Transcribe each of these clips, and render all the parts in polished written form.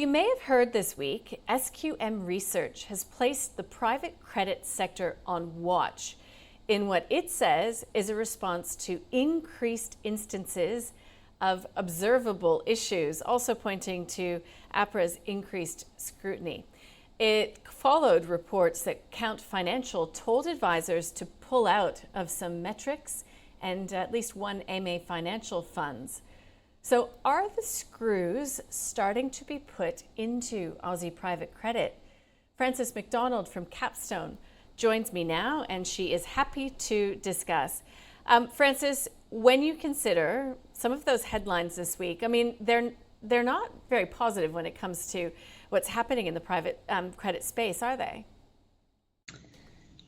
you may have heard this week, SQM Research has placed the private credit sector on watch in what it says is a response to increased instances of observable issues, also pointing to APRA's increased scrutiny. It followed reports that Count Financial told advisors to pull out of some metrics and at least one MA Financial funds. So are the screws starting to be put into Aussie private credit? Frances MacDonald from Capstone joins me now, and she is happy to discuss. Frances, when you consider some of those headlines this week, I mean, they're not very positive when it comes to what's happening in the private credit space, are they?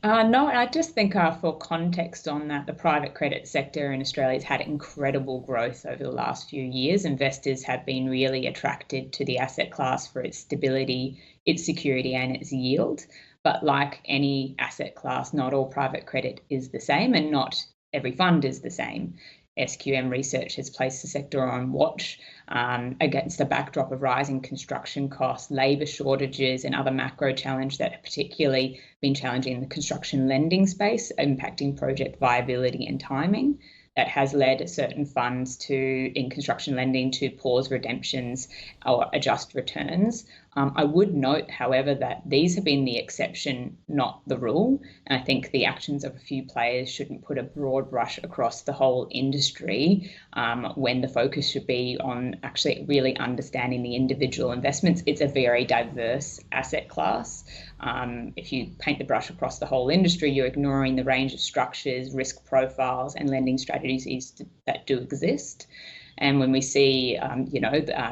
No, and I just think for context on that, the private credit sector in Australia has had incredible growth over the last few years. Investors have been really attracted to the asset class for its stability, its security, and its yield. But like any asset class, not all private credit is the same, and not every fund is the same. SQM Research has placed the sector on watch against a backdrop of rising construction costs, labour shortages, and other macro challenges that have particularly been challenging in the construction lending space, impacting project viability and timing. That has led certain funds in construction lending to pause redemptions or adjust returns. I would note, however, that these have been the exception, not the rule. And I think the actions of a few players shouldn't put a broad brush across the whole industry when the focus should be on actually really understanding the individual investments. It's a very diverse asset class. If you paint the brush across the whole industry, you're ignoring the range of structures, risk profiles, and lending strategies that do exist. And when we see,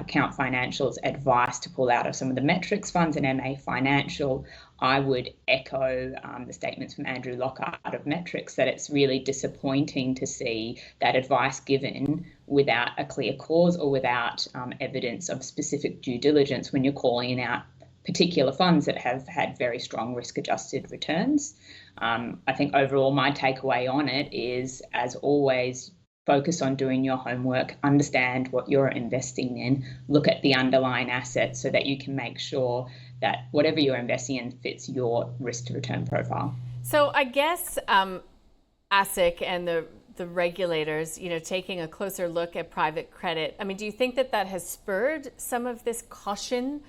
Count Financial's advice to pull out of some of the metrics funds and MA Financial, I would echo the statements from Andrew Lockhart of Metrics that it's really disappointing to see that advice given without a clear cause or without evidence of specific due diligence when you're calling out particular funds that have had very strong risk-adjusted returns. I think overall my takeaway on it is, as always, focus on doing your homework, understand what you're investing in, look at the underlying assets so that you can make sure that whatever you're investing in fits your risk to return profile. So I guess ASIC and the regulators, taking a closer look at private credit, I mean, do you think that has spurred some of this caution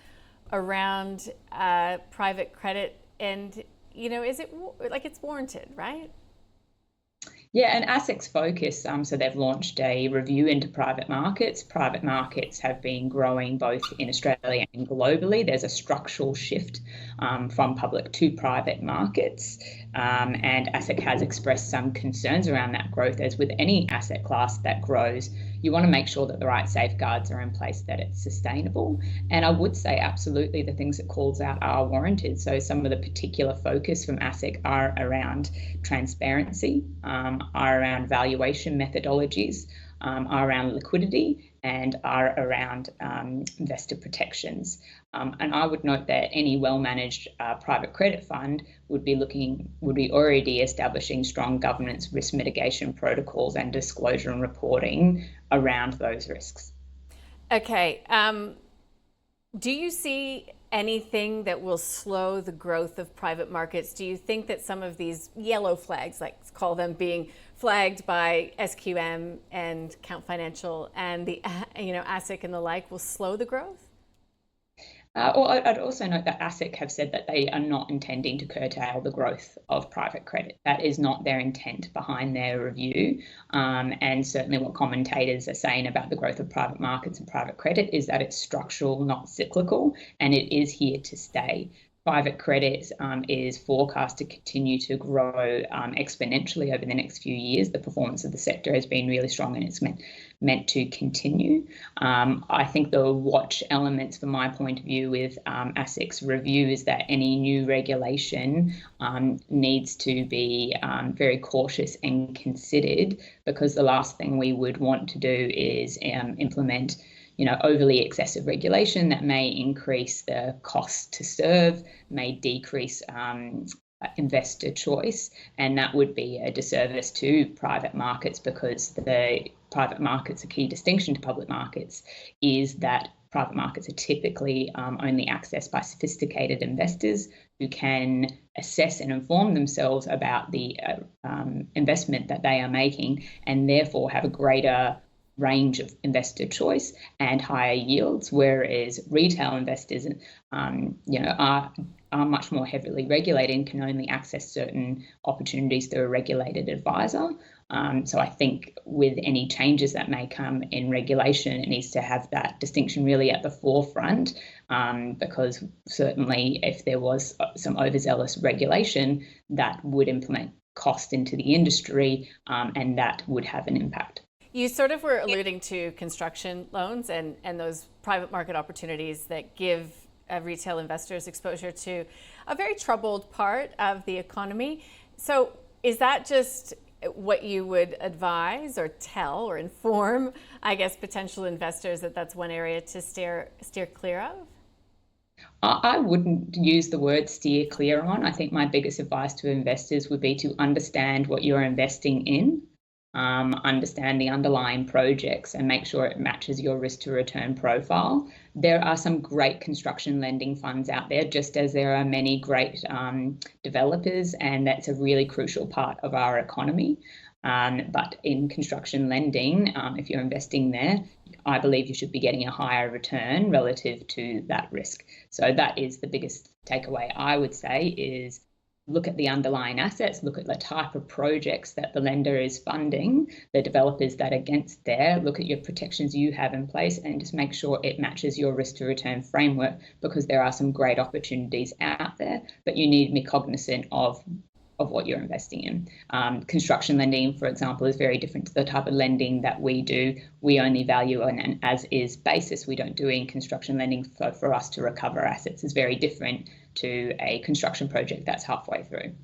around private credit? And, is it like it's warranted, right? Yeah, and ASIC's focus, so they've launched a review into private markets. Private markets have been growing both in Australia and globally. There's a structural shift from public to private markets. And ASIC has expressed some concerns around that growth. As with any asset class that grows, you want to make sure that the right safeguards are in place, that it's sustainable. And I would say absolutely the things it calls out are warranted. So some of the particular focus from ASIC are around transparency, are around valuation methodologies, are around liquidity, and are around investor protections. And I would note that any well-managed private credit fund would be already establishing strong governance, risk mitigation protocols, and disclosure and reporting around those risks. Okay. Do you see anything that will slow the growth of private markets? Do you think that some of these yellow flags, let's call them, being flagged by SQM and Count Financial and the ASIC and the like, will slow the growth? Well, I'd also note that ASIC have said that they are not intending to curtail the growth of private credit. That is not their intent behind their review. And certainly what commentators are saying about the growth of private markets and private credit is that it's structural, not cyclical, and it is here to stay. Private credit is forecast to continue to grow exponentially over the next few years. The performance of the sector has been really strong, and it's meant to continue. I think the watch elements from my point of view with ASIC's review is that any new regulation needs to be very cautious and considered, because the last thing we would want to do is implement overly excessive regulation that may increase the cost to serve, may decrease investor choice, and that would be a disservice to private markets, because the private markets, a key distinction to public markets is that private markets are typically only accessed by sophisticated investors who can assess and inform themselves about the investment that they are making, and therefore have a greater range of investor choice and higher yields, whereas retail investors are much more heavily regulated and can only access certain opportunities through a regulated advisor. So I think with any changes that may come in regulation, it needs to have that distinction really at the forefront, because certainly if there was some overzealous regulation, that would implement cost into the industry, and that would have an impact. You sort of were alluding to construction loans and those private market opportunities that give retail investors exposure to a very troubled part of the economy. So is that just what you would advise or tell or inform, I guess, potential investors that that's one area to steer clear of? I wouldn't use the word steer clear on. I think my biggest advice to investors would be to understand what you're investing in. Understand the underlying projects and make sure it matches your risk to return profile. There are some great construction lending funds out there, just as there are many great developers, and that's a really crucial part of our economy. But in construction lending, if you're investing there, I believe you should be getting a higher return relative to that risk. So that is the biggest takeaway, I would say, is look at the underlying assets, look at the type of projects that the lender is funding, the developers that are against there, look at your protections you have in place, and just make sure it matches your risk to return framework, because there are some great opportunities out there, but you need to be cognizant of what you're investing in. Construction lending, for example, is very different to the type of lending that we do. We only value on an as-is basis. We don't do in construction lending. So for us to recover assets is very different to a construction project that's halfway through.